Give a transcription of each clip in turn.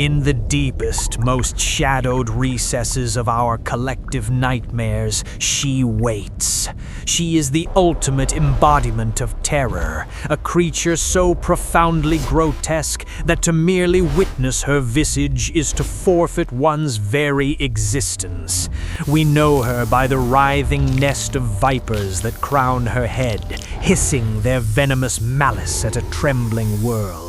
In the deepest, most shadowed recesses of our collective nightmares, she waits. She is the ultimate embodiment of terror, a creature so profoundly grotesque that to merely witness her visage is to forfeit one's very existence. We know her by the writhing nest of vipers that crown her head, hissing their venomous malice at a trembling world.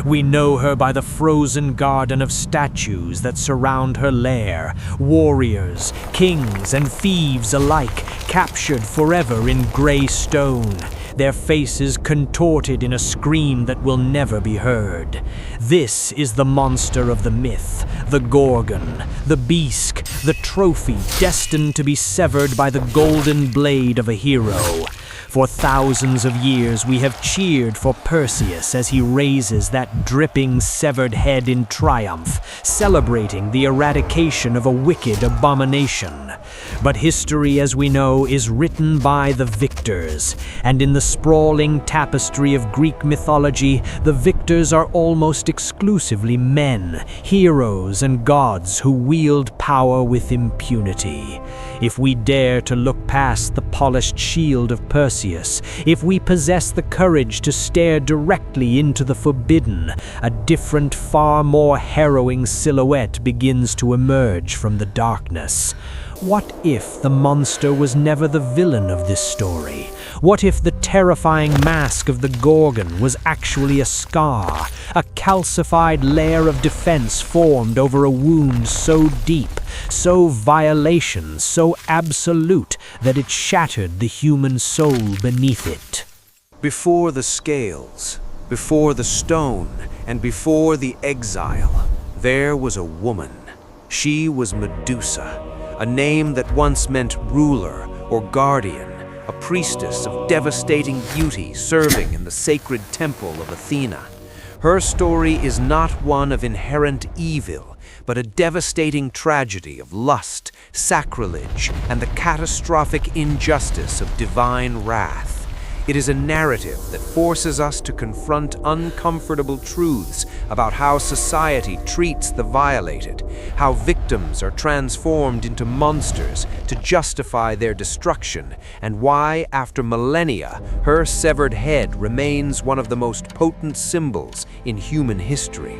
We know her by the frozen garden of statues that surround her lair, warriors, kings, and thieves alike, captured forever in gray stone, their faces contorted in a scream that will never be heard. This is the monster of the myth, the Gorgon, the beast, the trophy destined to be severed by the golden blade of a hero. For thousands of years we have cheered for Perseus as he raises that dripping severed head in triumph, celebrating the eradication of a wicked abomination. But history, as we know, is written by the victors, and in the sprawling tapestry of Greek mythology, the victors are almost exclusively men, heroes and gods who wield power with impunity. If we dare to look past the polished shield of Perseus, if we possess the courage to stare directly into the forbidden, a different, far more harrowing silhouette begins to emerge from the darkness. What if the monster was never the villain of this story? What if the terrifying mask of the Gorgon was actually a scar, a calcified layer of defense formed over a wound so deep, so violation, so absolute, that it shattered the human soul beneath it? Before the scales, before the stone, and before the exile, there was a woman. She was Medusa, a name that once meant ruler or guardian, a priestess of devastating beauty serving in the sacred temple of Athena. Her story is not one of inherent evil, but a devastating tragedy of lust, sacrilege, and the catastrophic injustice of divine wrath. It is a narrative that forces us to confront uncomfortable truths about how society treats the violated, how victims are transformed into monsters to justify their destruction, and why, after millennia, her severed head remains one of the most potent symbols in human history.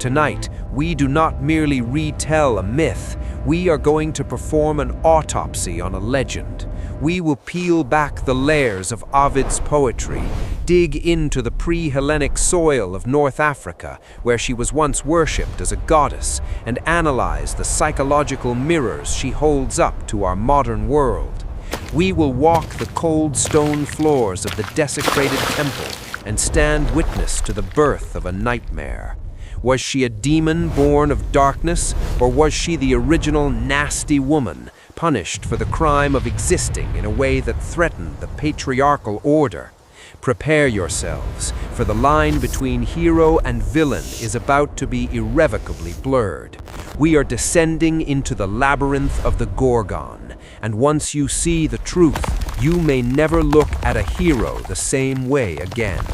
Tonight, we do not merely retell a myth, we are going to perform an autopsy on a legend. We will peel back the layers of Ovid's poetry, dig into the pre-Hellenic soil of North Africa, where she was once worshipped as a goddess, and analyze the psychological mirrors she holds up to our modern world. We will walk the cold stone floors of the desecrated temple and stand witness to the birth of a nightmare. Was she a demon born of darkness, or was she the original nasty woman, punished for the crime of existing in a way that threatened the patriarchal order? Prepare yourselves, for the line between hero and villain is about to be irrevocably blurred. We are descending into the labyrinth of the Gorgon, and once you see the truth, you may never look at a hero the same way again.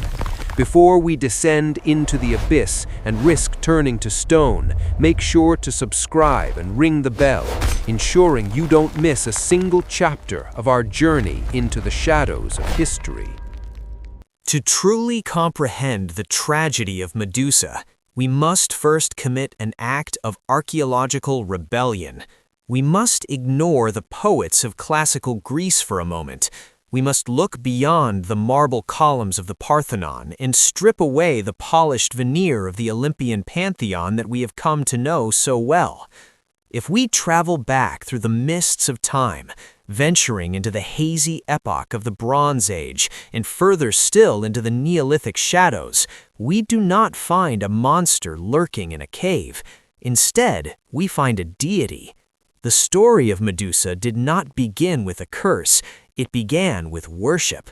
Before we descend into the abyss and risk turning to stone, make sure to subscribe and ring the bell, ensuring you don't miss a single chapter of our journey into the shadows of history. To truly comprehend the tragedy of Medusa, we must first commit an act of archaeological rebellion. We must ignore the poets of classical Greece for a moment. We must look beyond the marble columns of the Parthenon and strip away the polished veneer of the Olympian pantheon that we have come to know so well. If we travel back through the mists of time, venturing into the hazy epoch of the Bronze Age and further still into the Neolithic shadows, we do not find a monster lurking in a cave. Instead, we find a deity. The story of Medusa did not begin with a curse. It began with worship.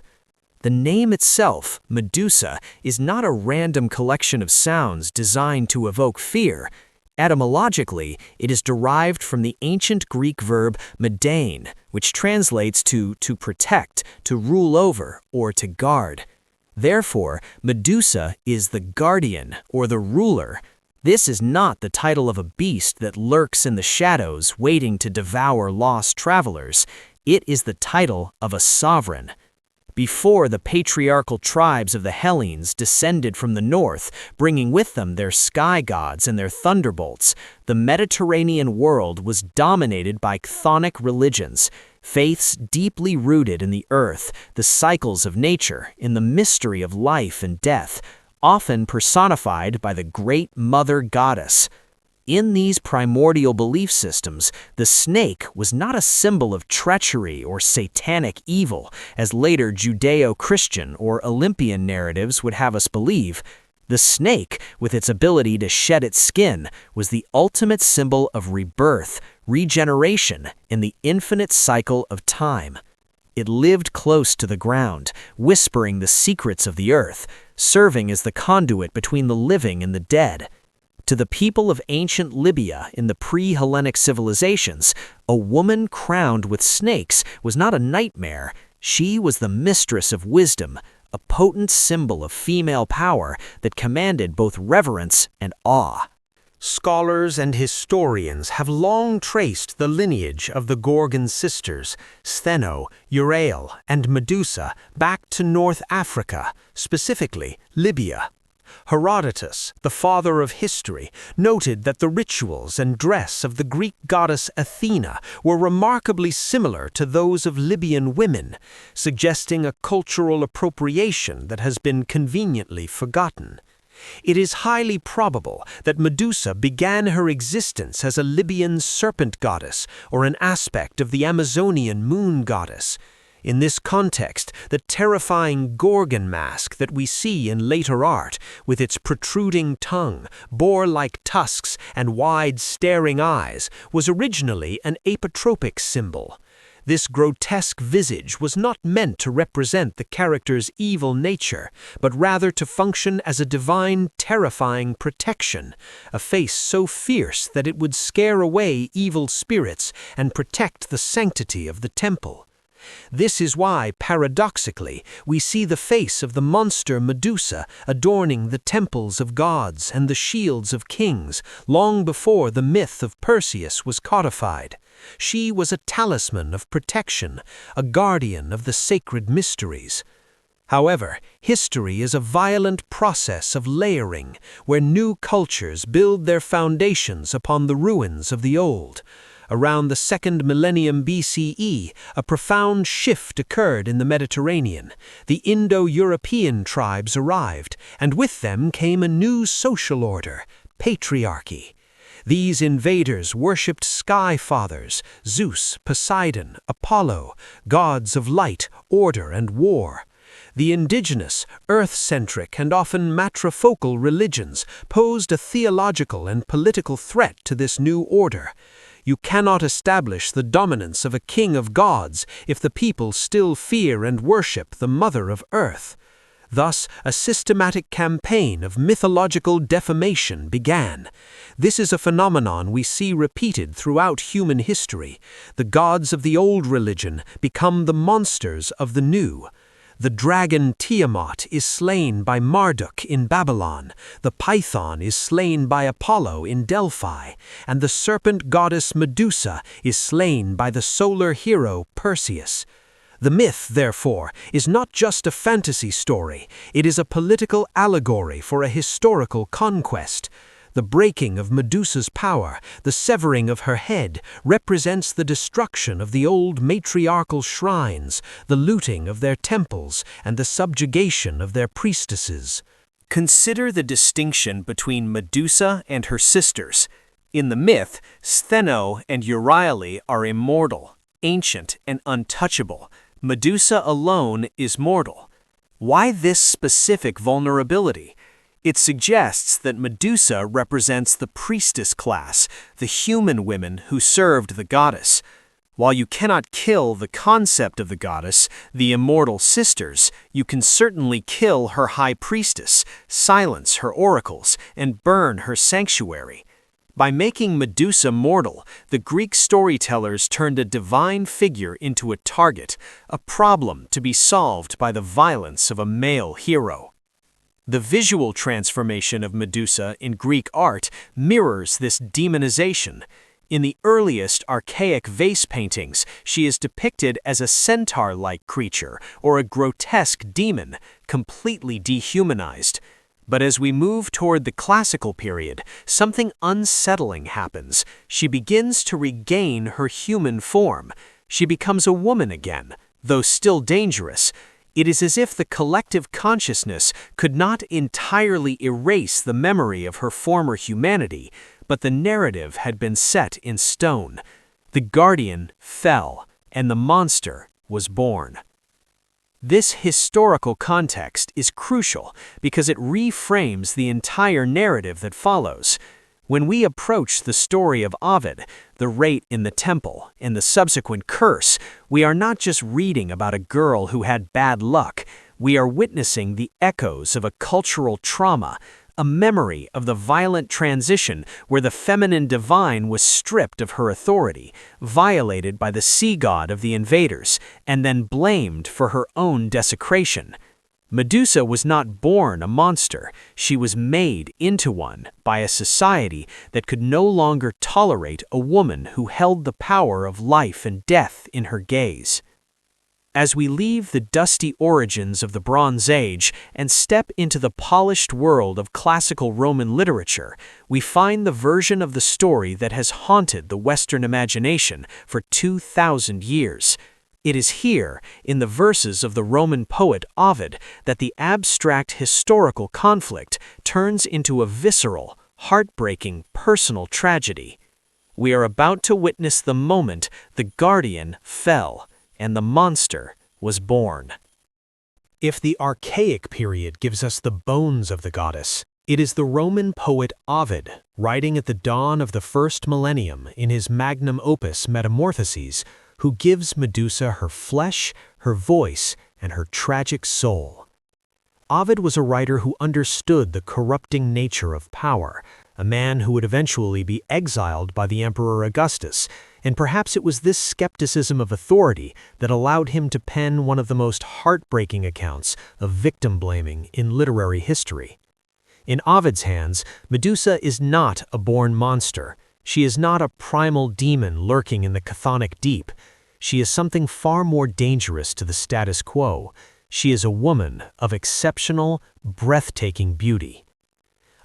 The name itself, Medusa, is not a random collection of sounds designed to evoke fear. Etymologically, it is derived from the ancient Greek verb medein, which translates to protect, to rule over, or to guard. Therefore, Medusa is the guardian or the ruler. This is not the title of a beast that lurks in the shadows waiting to devour lost travelers. It is the title of a sovereign. Before the patriarchal tribes of the Hellenes descended from the north, bringing with them their sky gods and their thunderbolts, the Mediterranean world was dominated by chthonic religions, faiths deeply rooted in the earth, the cycles of nature, in the mystery of life and death, often personified by the great mother goddess. In these primordial belief systems, the snake was not a symbol of treachery or satanic evil, as later Judeo-Christian or Olympian narratives would have us believe. The snake, with its ability to shed its skin, was the ultimate symbol of rebirth, regeneration, in the infinite cycle of time. It lived close to the ground, whispering the secrets of the earth, serving as the conduit between the living and the dead. To the people of ancient Libya in the pre-Hellenic civilizations, a woman crowned with snakes was not a nightmare. She was the mistress of wisdom, a potent symbol of female power that commanded both reverence and awe. Scholars and historians have long traced the lineage of the Gorgon sisters, Stheno, Euryale, and Medusa, back to North Africa, specifically Libya. Herodotus, the father of history, noted that the rituals and dress of the Greek goddess Athena were remarkably similar to those of Libyan women, suggesting a cultural appropriation that has been conveniently forgotten. It is highly probable that Medusa began her existence as a Libyan serpent goddess or an aspect of the Amazonian moon goddess. In this context, the terrifying Gorgon mask that we see in later art, with its protruding tongue, boar-like tusks, and wide staring eyes, was originally an apotropic symbol. This grotesque visage was not meant to represent the character's evil nature, but rather to function as a divine, terrifying protection, a face so fierce that it would scare away evil spirits and protect the sanctity of the temple. This is why, paradoxically, we see the face of the monster Medusa adorning the temples of gods and the shields of kings long before the myth of Perseus was codified. She was a talisman of protection, a guardian of the sacred mysteries. However, history is a violent process of layering, where new cultures build their foundations upon the ruins of the old. Around the 2nd millennium BCE, a profound shift occurred in the Mediterranean. The Indo-European tribes arrived, and with them came a new social order, patriarchy. These invaders worshipped sky fathers, Zeus, Poseidon, Apollo, gods of light, order, and war. The indigenous, earth-centric, and often matrifocal religions posed a theological and political threat to this new order. You cannot establish the dominance of a king of gods if the people still fear and worship the Mother of Earth. Thus, a systematic campaign of mythological defamation began. This is a phenomenon we see repeated throughout human history. The gods of the old religion become the monsters of the new. The dragon Tiamat is slain by Marduk in Babylon, the python is slain by Apollo in Delphi, and the serpent goddess Medusa is slain by the solar hero Perseus. The myth, therefore, is not just a fantasy story, it is a political allegory for a historical conquest. The breaking of Medusa's power, the severing of her head, represents the destruction of the old matriarchal shrines, the looting of their temples, and the subjugation of their priestesses. Consider the distinction between Medusa and her sisters. In the myth, Stheno and Euryale are immortal, ancient, and untouchable. Medusa alone is mortal. Why this specific vulnerability? It suggests that Medusa represents the priestess class, the human women who served the goddess. While you cannot kill the concept of the goddess, the immortal sisters, you can certainly kill her high priestess, silence her oracles, and burn her sanctuary. By making Medusa mortal, the Greek storytellers turned a divine figure into a target, a problem to be solved by the violence of a male hero. The visual transformation of Medusa in Greek art mirrors this demonization. In the earliest archaic vase paintings, she is depicted as a centaur-like creature or a grotesque demon, completely dehumanized. But as we move toward the classical period, something unsettling happens. She begins to regain her human form. She becomes a woman again, though still dangerous. It is as if the collective consciousness could not entirely erase the memory of her former humanity, but the narrative had been set in stone. The guardian fell, and the monster was born. This historical context is crucial because it reframes the entire narrative that follows. When we approach the story of Ovid, the rape in the temple, and the subsequent curse, we are not just reading about a girl who had bad luck. We are witnessing the echoes of a cultural trauma, a memory of the violent transition where the feminine divine was stripped of her authority, violated by the sea god of the invaders, and then blamed for her own desecration. Medusa was not born a monster, she was made into one by a society that could no longer tolerate a woman who held the power of life and death in her gaze. As we leave the dusty origins of the Bronze Age and step into the polished world of classical Roman literature, we find the version of the story that has haunted the Western imagination for 2,000 years. It is here, in the verses of the Roman poet Ovid, that the abstract historical conflict turns into a visceral, heartbreaking personal tragedy. We are about to witness the moment the guardian fell and the monster was born. If the archaic period gives us the bones of the goddess, it is the Roman poet Ovid, writing at the dawn of the first millennium in his magnum opus Metamorphoses, who gives Medusa her flesh, her voice, and her tragic soul. Ovid was a writer who understood the corrupting nature of power, a man who would eventually be exiled by the Emperor Augustus, and perhaps it was this skepticism of authority that allowed him to pen one of the most heartbreaking accounts of victim-blaming in literary history. In Ovid's hands, Medusa is not a born monster. She is not a primal demon lurking in the chthonic deep. She is something far more dangerous to the status quo. She is a woman of exceptional, breathtaking beauty.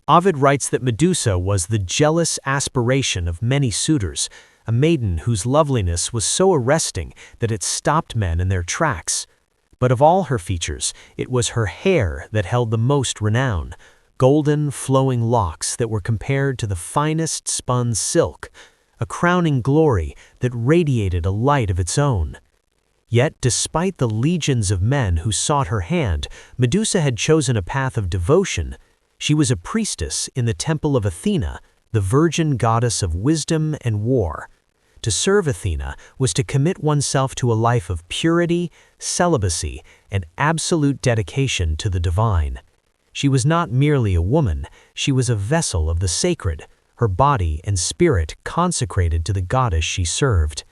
Ovid writes that Medusa was the jealous aspiration of many suitors, a maiden whose loveliness was so arresting that it stopped men in their tracks. But of all her features, it was her hair that held the most renown, golden, flowing locks that were compared to the finest spun silk, a crowning glory that radiated a light of its own. Yet, despite the legions of men who sought her hand, Medusa had chosen a path of devotion. She was a priestess in the temple of Athena, the virgin goddess of wisdom and war. To serve Athena was to commit oneself to a life of purity, celibacy, and absolute dedication to the divine. She was not merely a woman, she was a vessel of the sacred, her body and spirit consecrated to the goddess she served.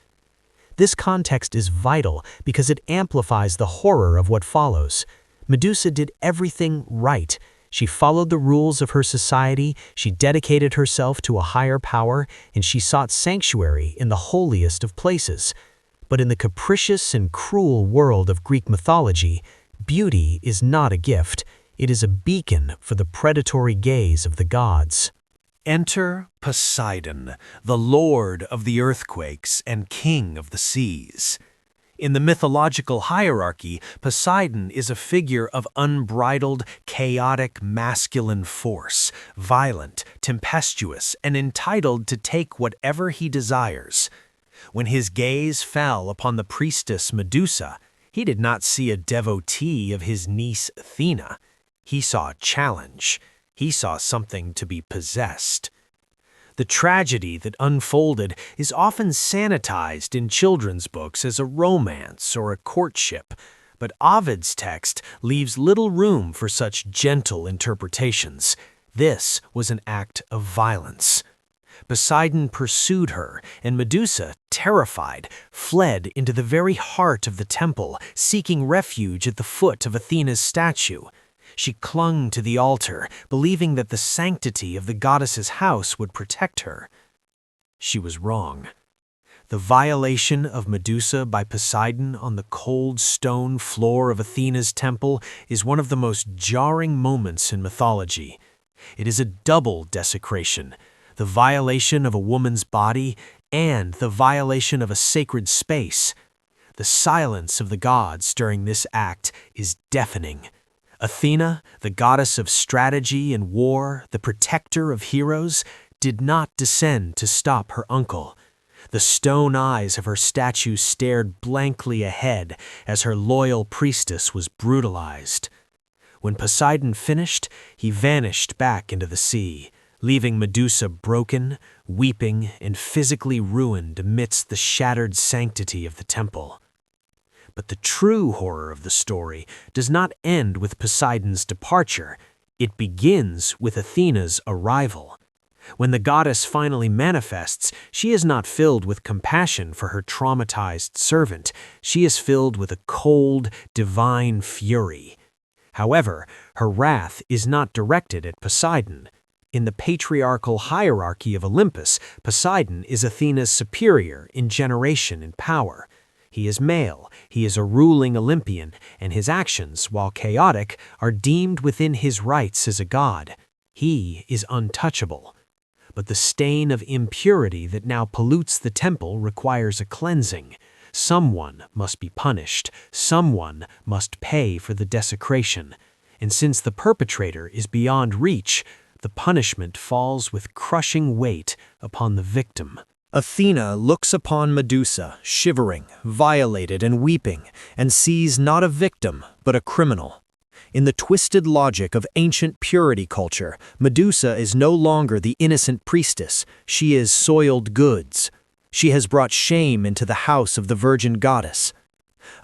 This context is vital because it amplifies the horror of what follows. Medusa did everything right. She followed the rules of her society, she dedicated herself to a higher power, and she sought sanctuary in the holiest of places. But in the capricious and cruel world of Greek mythology, beauty is not a gift. It is a beacon for the predatory gaze of the gods. Enter Poseidon, the lord of the earthquakes and king of the seas. In the mythological hierarchy, Poseidon is a figure of unbridled, chaotic, masculine force, violent, tempestuous, and entitled to take whatever he desires. When his gaze fell upon the priestess Medusa, he did not see a devotee of his niece Athena. He saw a challenge. He saw something to be possessed. The tragedy that unfolded is often sanitized in children's books as a romance or a courtship, but Ovid's text leaves little room for such gentle interpretations. This was an act of violence. Poseidon pursued her, and Medusa, terrified, fled into the very heart of the temple, seeking refuge at the foot of Athena's statue. She clung to the altar, believing that the sanctity of the goddess's house would protect her. She was wrong. The violation of Medusa by Poseidon on the cold stone floor of Athena's temple is one of the most jarring moments in mythology. It is a double desecration, the violation of a woman's body and the violation of a sacred space. The silence of the gods during this act is deafening. Athena, the goddess of strategy and war, the protector of heroes, did not descend to stop her uncle. The stone eyes of her statue stared blankly ahead as her loyal priestess was brutalized. When Poseidon finished, he vanished back into the sea, leaving Medusa broken, weeping, and physically ruined amidst the shattered sanctity of the temple. But the true horror of the story does not end with Poseidon's departure. It begins with Athena's arrival. When the goddess finally manifests, she is not filled with compassion for her traumatized servant. She is filled with a cold, divine fury. However, her wrath is not directed at Poseidon. In the patriarchal hierarchy of Olympus, Poseidon is Athena's superior in generation and power. He is male, he is a ruling Olympian, and his actions, while chaotic, are deemed within his rights as a god. He is untouchable. But the stain of impurity that now pollutes the temple requires a cleansing. Someone must be punished. Someone must pay for the desecration. And since the perpetrator is beyond reach, the punishment falls with crushing weight upon the victim. Athena looks upon Medusa, shivering, violated, and weeping, and sees not a victim, but a criminal. In the twisted logic of ancient purity culture, Medusa is no longer the innocent priestess. She is soiled goods. She has brought shame into the house of the virgin goddess.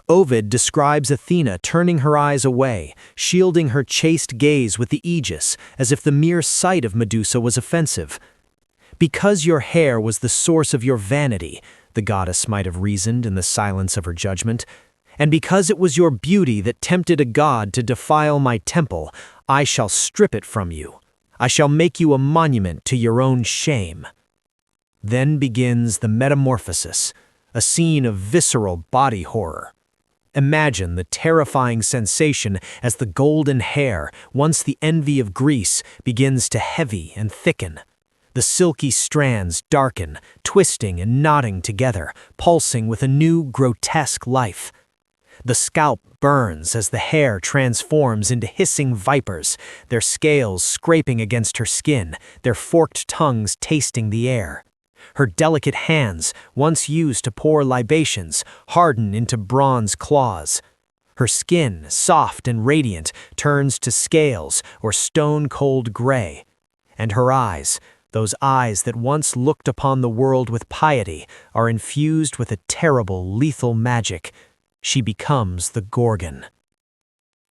Ovid describes Athena turning her eyes away, shielding her chaste gaze with the aegis, as if the mere sight of Medusa was offensive. Because your hair was the source of your vanity, the goddess might have reasoned in the silence of her judgment, and because it was your beauty that tempted a god to defile my temple, I shall strip it from you. I shall make you a monument to your own shame. Then begins the metamorphosis, a scene of visceral body horror. Imagine the terrifying sensation as the golden hair, once the envy of Greece, begins to heavy and thicken. The silky strands darken, twisting and knotting together, pulsing with a new, grotesque life. The scalp burns as the hair transforms into hissing vipers, their scales scraping against her skin, their forked tongues tasting the air. Her delicate hands, once used to pour libations, harden into bronze claws. Her skin, soft and radiant, turns to scales or stone-cold gray. And her eyes, those eyes that once looked upon the world with piety, are infused with a terrible, lethal magic. She becomes the Gorgon.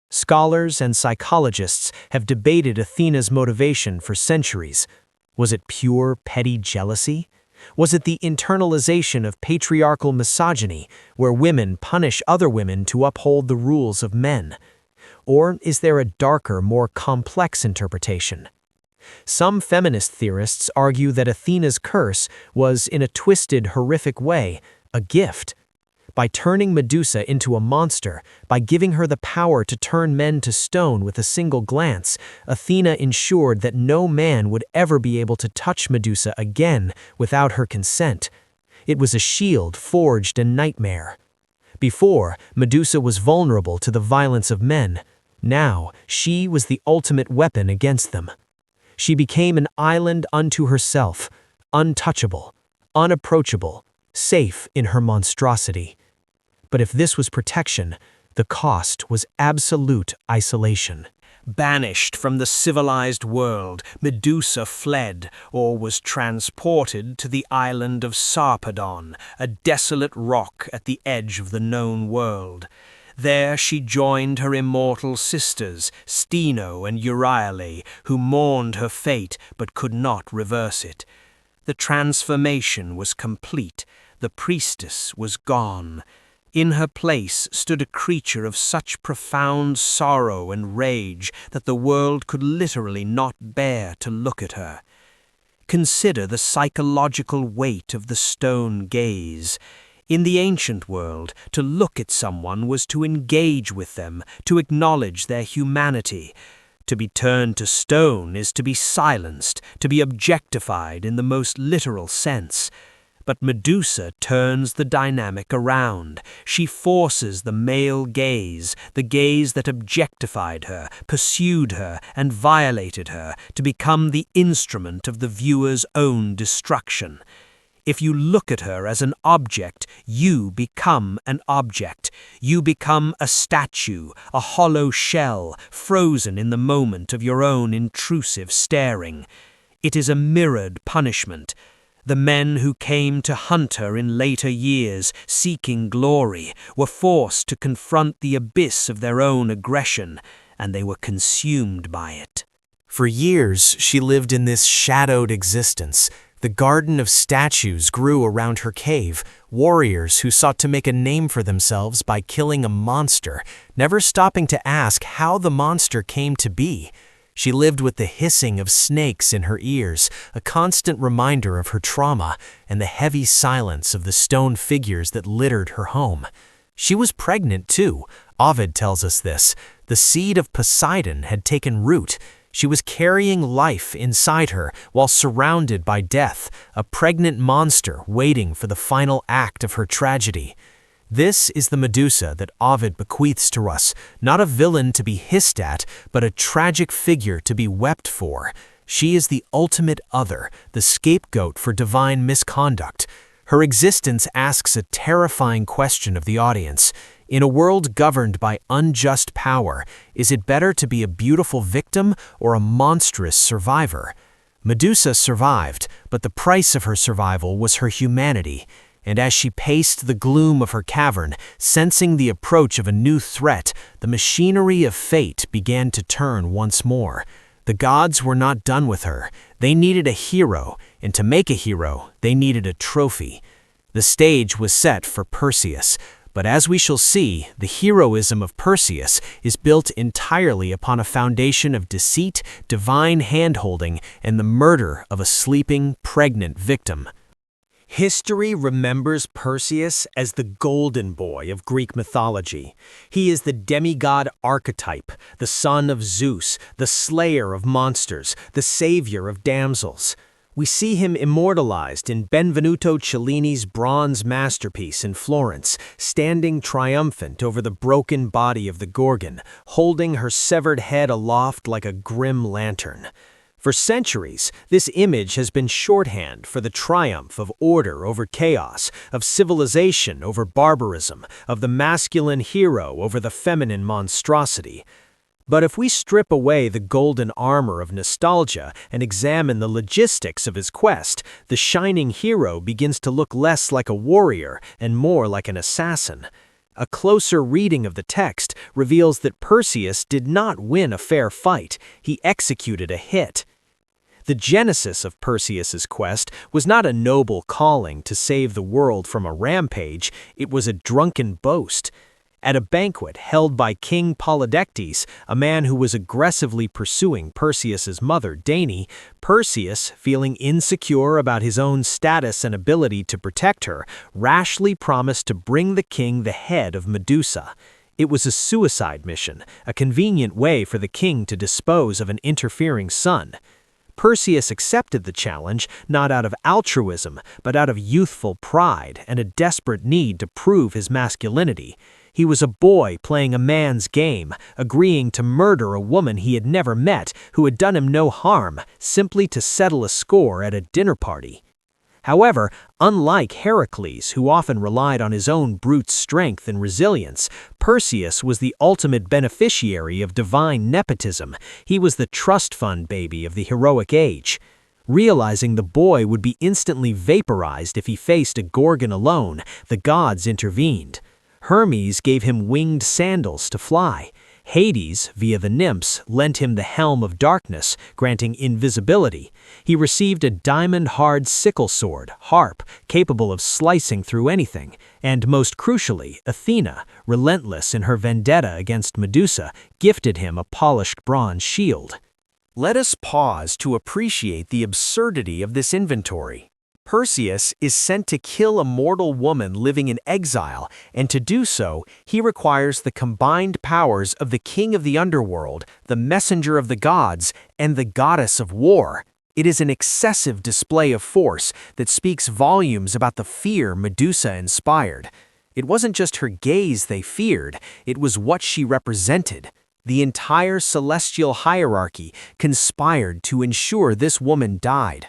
Scholars and psychologists have debated Athena's motivation for centuries. Was it pure, petty jealousy? Was it the internalization of patriarchal misogyny, where women punish other women to uphold the rules of men? Or is there a darker, more complex interpretation? Some feminist theorists argue that Athena's curse was, in a twisted, horrific way, a gift. By turning Medusa into a monster, by giving her the power to turn men to stone with a single glance, Athena ensured that no man would ever be able to touch Medusa again without her consent. It was a shield forged in nightmare. Before, Medusa was vulnerable to the violence of men. Now, she was the ultimate weapon against them. She became an island unto herself, untouchable, unapproachable, safe in her monstrosity. But if this was protection, the cost was absolute isolation. Banished from the civilized world, Medusa fled or was transported to the island of Sarpedon, a desolate rock at the edge of the known world. There she joined her immortal sisters, Steno and Euryale, who mourned her fate but could not reverse it. The transformation was complete. The priestess was gone. In her place stood a creature of such profound sorrow and rage that the world could literally not bear to look at her. Consider the psychological weight of the stone gaze. In the ancient world, to look at someone was to engage with them, to acknowledge their humanity. To be turned to stone is to be silenced, to be objectified in the most literal sense. But Medusa turns the dynamic around. She forces the male gaze, the gaze that objectified her, pursued her, and violated her, to become the instrument of the viewer's own destruction. If you look at her as an object, you become an object. You become a statue, a hollow shell, frozen in the moment of your own intrusive staring. It is a mirrored punishment. The men who came to hunt her in later years, seeking glory, were forced to confront the abyss of their own aggression, and they were consumed by it. For years, she lived in this shadowed existence. The garden of statues grew around her cave, warriors who sought to make a name for themselves by killing a monster, never stopping to ask how the monster came to be. She lived with the hissing of snakes in her ears, a constant reminder of her trauma, and the heavy silence of the stone figures that littered her home. She was pregnant too. Ovid tells us this. The seed of Poseidon had taken root. She was carrying life inside her while surrounded by death, a pregnant monster waiting for the final act of her tragedy. This is the Medusa that Ovid bequeaths to us, not a villain to be hissed at, but a tragic figure to be wept for. She is the ultimate other, the scapegoat for divine misconduct. Her existence asks a terrifying question of the audience. In a world governed by unjust power, is it better to be a beautiful victim or a monstrous survivor? Medusa survived, but the price of her survival was her humanity. And as she paced the gloom of her cavern, sensing the approach of a new threat, the machinery of fate began to turn once more. The gods were not done with her. They needed a hero, and to make a hero, they needed a trophy. The stage was set for Perseus, but as we shall see, the heroism of Perseus is built entirely upon a foundation of deceit, divine hand-holding, and the murder of a sleeping, pregnant victim. History remembers Perseus as the golden boy of Greek mythology. He is the demigod archetype, the son of Zeus, the slayer of monsters, the savior of damsels. We see him immortalized in Benvenuto Cellini's bronze masterpiece in Florence, standing triumphant over the broken body of the Gorgon, holding her severed head aloft like a grim lantern. For centuries, this image has been shorthand for the triumph of order over chaos, of civilization over barbarism, of the masculine hero over the feminine monstrosity. But if we strip away the golden armor of nostalgia and examine the logistics of his quest, the shining hero begins to look less like a warrior and more like an assassin. A closer reading of the text reveals that Perseus did not win a fair fight, he executed a hit. The genesis of Perseus's quest was not a noble calling to save the world from a rampage, it was a drunken boast. At a banquet held by King Polydectes, a man who was aggressively pursuing Perseus's mother, Danae, Perseus, feeling insecure about his own status and ability to protect her, rashly promised to bring the king the head of Medusa. It was a suicide mission, a convenient way for the king to dispose of an interfering son. Perseus accepted the challenge not out of altruism, but out of youthful pride and a desperate need to prove his masculinity. He was a boy playing a man's game, agreeing to murder a woman he had never met who had done him no harm, simply to settle a score at a dinner party. However, unlike Heracles, who often relied on his own brute strength and resilience, Perseus was the ultimate beneficiary of divine nepotism. He was the trust fund baby of the heroic age. Realizing the boy would be instantly vaporized if he faced a Gorgon alone, the gods intervened. Hermes gave him winged sandals to fly. Hades, via the nymphs, lent him the helm of darkness, granting invisibility. He received a diamond-hard sickle sword, harp, capable of slicing through anything. And most crucially, Athena, relentless in her vendetta against Medusa, gifted him a polished bronze shield. Let us pause to appreciate the absurdity of this inventory. Perseus is sent to kill a mortal woman living in exile, and to do so, he requires the combined powers of the king of the underworld, the messenger of the gods, and the goddess of war. It is an excessive display of force that speaks volumes about the fear Medusa inspired. It wasn't just her gaze they feared, it was what she represented. The entire celestial hierarchy conspired to ensure this woman died.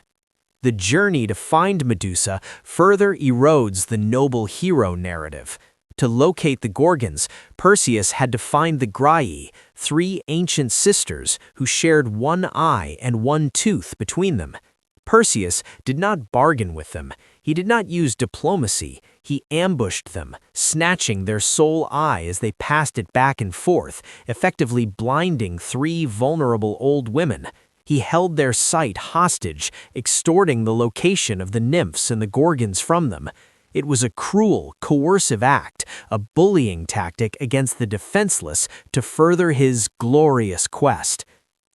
The journey to find Medusa further erodes the noble hero narrative. To locate the Gorgons, Perseus had to find the Graii, 3 ancient sisters who shared one eye and one tooth between them. Perseus did not bargain with them. He did not use diplomacy. He ambushed them, snatching their sole eye as they passed it back and forth, effectively blinding 3 vulnerable old women. He held their sight hostage, extorting the location of the nymphs and the Gorgons from them. It was a cruel, coercive act, a bullying tactic against the defenseless to further his glorious quest.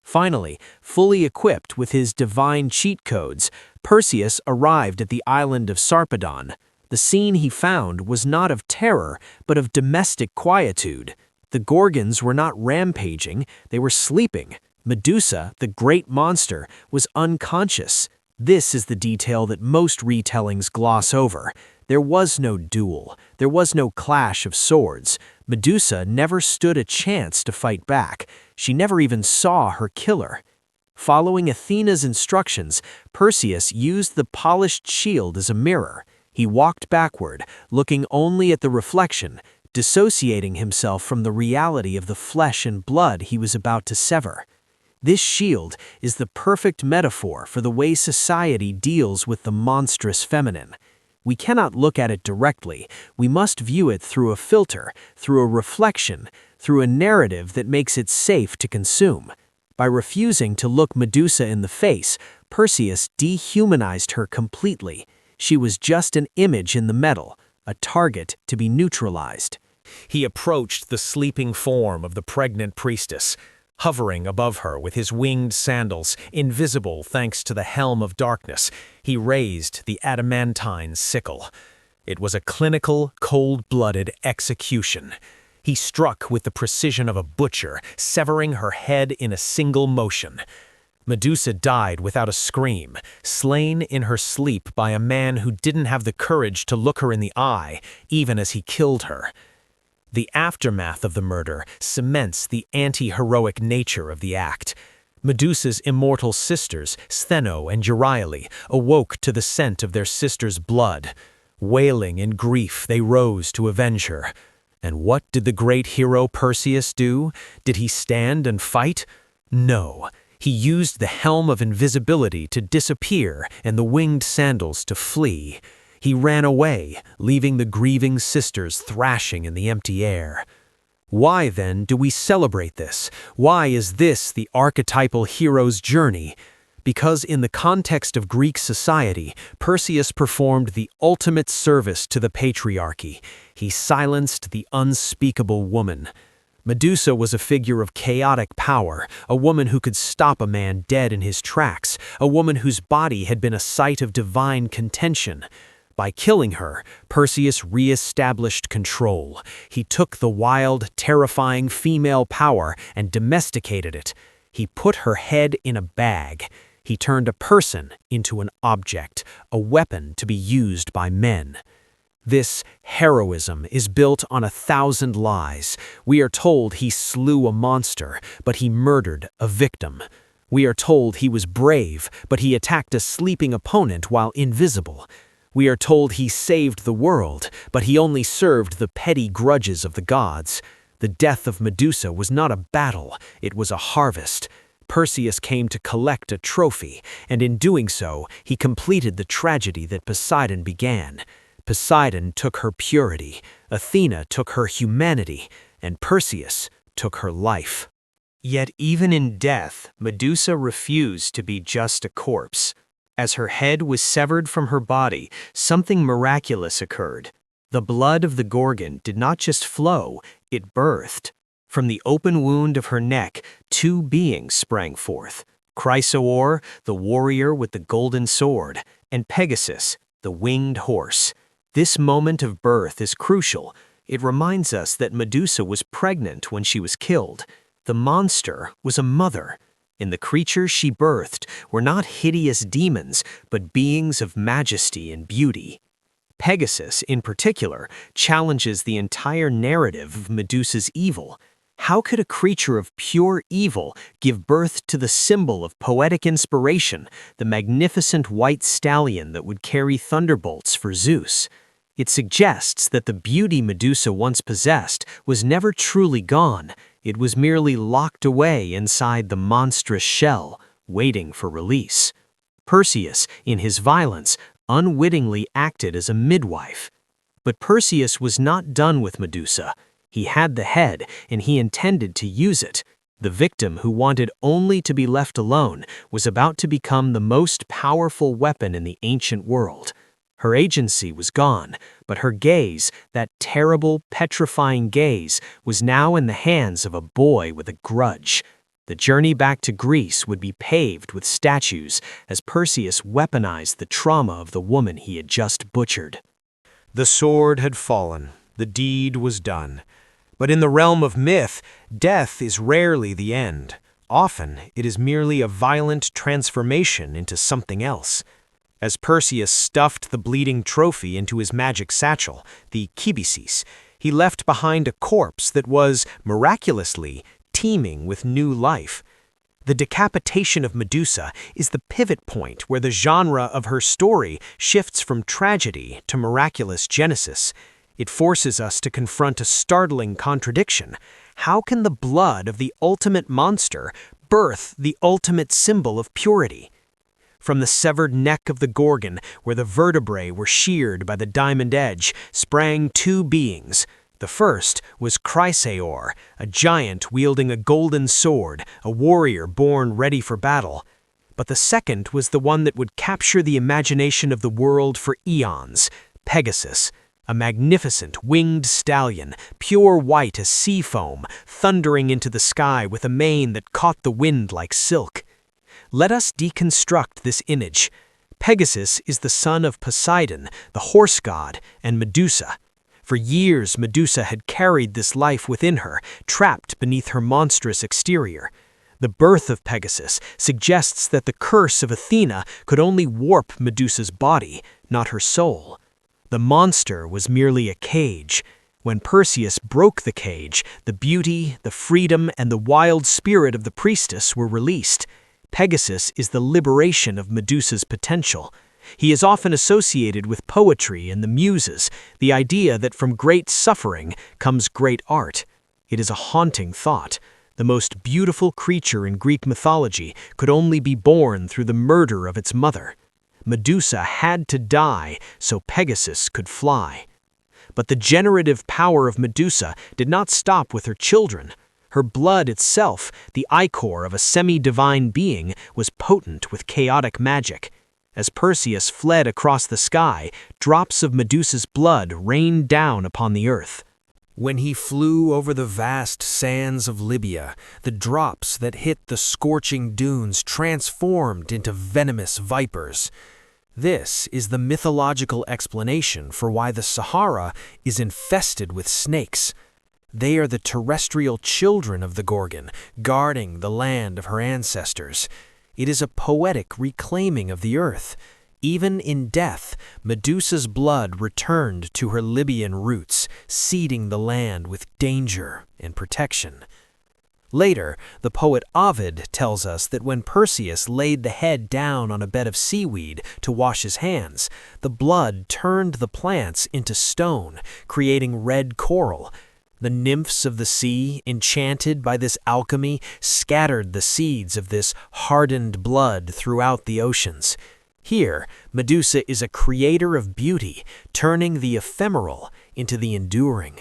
Finally, fully equipped with his divine cheat codes, Perseus arrived at the island of Sarpedon. The scene he found was not of terror, but of domestic quietude. The Gorgons were not rampaging, they were sleeping. Medusa, the great monster, was unconscious. This is the detail that most retellings gloss over. There was no duel. There was no clash of swords. Medusa never stood a chance to fight back. She never even saw her killer. Following Athena's instructions, Perseus used the polished shield as a mirror. He walked backward, looking only at the reflection, dissociating himself from the reality of the flesh and blood he was about to sever. This shield is the perfect metaphor for the way society deals with the monstrous feminine. We cannot look at it directly. We must view it through a filter, through a reflection, through a narrative that makes it safe to consume. By refusing to look Medusa in the face, Perseus dehumanized her completely. She was just an image in the metal, a target to be neutralized. He approached the sleeping form of the pregnant priestess, hovering above her with his winged sandals, invisible thanks to the helm of darkness. He raised the adamantine sickle. It was a clinical, cold-blooded execution. He struck with the precision of a butcher, severing her head in a single motion. Medusa died without a scream, slain in her sleep by a man who didn't have the courage to look her in the eye, even as he killed her. The aftermath of the murder cements the anti-heroic nature of the act. Medusa's immortal sisters, Stheno and Euryale, awoke to the scent of their sister's blood. Wailing in grief, they rose to avenge her. And what did the great hero Perseus do? Did he stand and fight? No. He used the helm of invisibility to disappear and the winged sandals to flee. He ran away, leaving the grieving sisters thrashing in the empty air. Why, then, do we celebrate this? Why is this the archetypal hero's journey? Because in the context of Greek society, Perseus performed the ultimate service to the patriarchy. He silenced the unspeakable woman. Medusa was a figure of chaotic power, a woman who could stop a man dead in his tracks, a woman whose body had been a site of divine contention. By killing her, Perseus re-established control. He took the wild, terrifying female power and domesticated it. He put her head in a bag. He turned a person into an object, a weapon to be used by men. This heroism is built on 1,000 lies. We are told he slew a monster, but he murdered a victim. We are told he was brave, but he attacked a sleeping opponent while invisible. We are told he saved the world, but he only served the petty grudges of the gods. The death of Medusa was not a battle, it was a harvest. Perseus came to collect a trophy, and in doing so, he completed the tragedy that Poseidon began. Poseidon took her purity, Athena took her humanity, and Perseus took her life. Yet even in death, Medusa refused to be just a corpse. As her head was severed from her body, something miraculous occurred. The blood of the Gorgon did not just flow, it birthed. From the open wound of her neck, two beings sprang forth: Chrysaor, the warrior with the golden sword, and Pegasus, the winged horse. This moment of birth is crucial. It reminds us that Medusa was pregnant when she was killed. The monster was a mother, and the creatures she birthed were not hideous demons, but beings of majesty and beauty. Pegasus, in particular, challenges the entire narrative of Medusa's evil. How could a creature of pure evil give birth to the symbol of poetic inspiration, the magnificent white stallion that would carry thunderbolts for Zeus? It suggests that the beauty Medusa once possessed was never truly gone. It was merely locked away inside the monstrous shell, waiting for release. Perseus, in his violence, unwittingly acted as a midwife. But Perseus was not done with Medusa. He had the head, and he intended to use it. The victim, who wanted only to be left alone, was about to become the most powerful weapon in the ancient world. Her agency was gone, but her gaze, that terrible, petrifying gaze, was now in the hands of a boy with a grudge. The journey back to Greece would be paved with statues as Perseus weaponized the trauma of the woman he had just butchered. The sword had fallen. The deed was done. But in the realm of myth, death is rarely the end. Often, it is merely a violent transformation into something else. As Perseus stuffed the bleeding trophy into his magic satchel, the kibisis, he left behind a corpse that was, miraculously, teeming with new life. The decapitation of Medusa is the pivot point where the genre of her story shifts from tragedy to miraculous genesis. It forces us to confront a startling contradiction. How can the blood of the ultimate monster birth the ultimate symbol of purity? From the severed neck of the Gorgon, where the vertebrae were sheared by the diamond edge, sprang two beings. The first was Chrysaor, a giant wielding a golden sword, a warrior born ready for battle. But the second was the one that would capture the imagination of the world for eons: Pegasus, a magnificent winged stallion, pure white as sea foam, thundering into the sky with a mane that caught the wind like silk. Let us deconstruct this image. Pegasus is the son of Poseidon, the horse god, and Medusa. For years, Medusa had carried this life within her, trapped beneath her monstrous exterior. The birth of Pegasus suggests that the curse of Athena could only warp Medusa's body, not her soul. The monster was merely a cage. When Perseus broke the cage, the beauty, the freedom, and the wild spirit of the priestess were released. Pegasus is the liberation of Medusa's potential. He is often associated with poetry and the muses, the idea that from great suffering comes great art. It is a haunting thought. The most beautiful creature in Greek mythology could only be born through the murder of its mother. Medusa had to die so Pegasus could fly. But the generative power of Medusa did not stop with her children. Her blood itself, the ichor of a semi-divine being, was potent with chaotic magic. As Perseus fled across the sky, drops of Medusa's blood rained down upon the earth. When he flew over the vast sands of Libya, the drops that hit the scorching dunes transformed into venomous vipers. This is the mythological explanation for why the Sahara is infested with snakes. They are the terrestrial children of the Gorgon, guarding the land of her ancestors. It is a poetic reclaiming of the earth. Even in death, Medusa's blood returned to her Libyan roots, seeding the land with danger and protection. Later, the poet Ovid tells us that when Perseus laid the head down on a bed of seaweed to wash his hands, the blood turned the plants into stone, creating red coral. The nymphs of the sea, enchanted by this alchemy, scattered the seeds of this hardened blood throughout the oceans. Here, Medusa is a creator of beauty, turning the ephemeral into the enduring.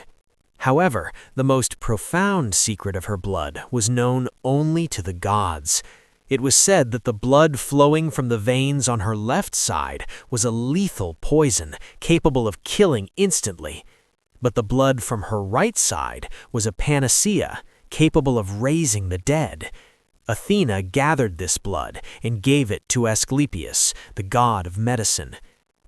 However, the most profound secret of her blood was known only to the gods. It was said that the blood flowing from the veins on her left side was a lethal poison, capable of killing instantly. But the blood from her right side was a panacea, capable of raising the dead. Athena gathered this blood and gave it to Asclepius, the god of medicine.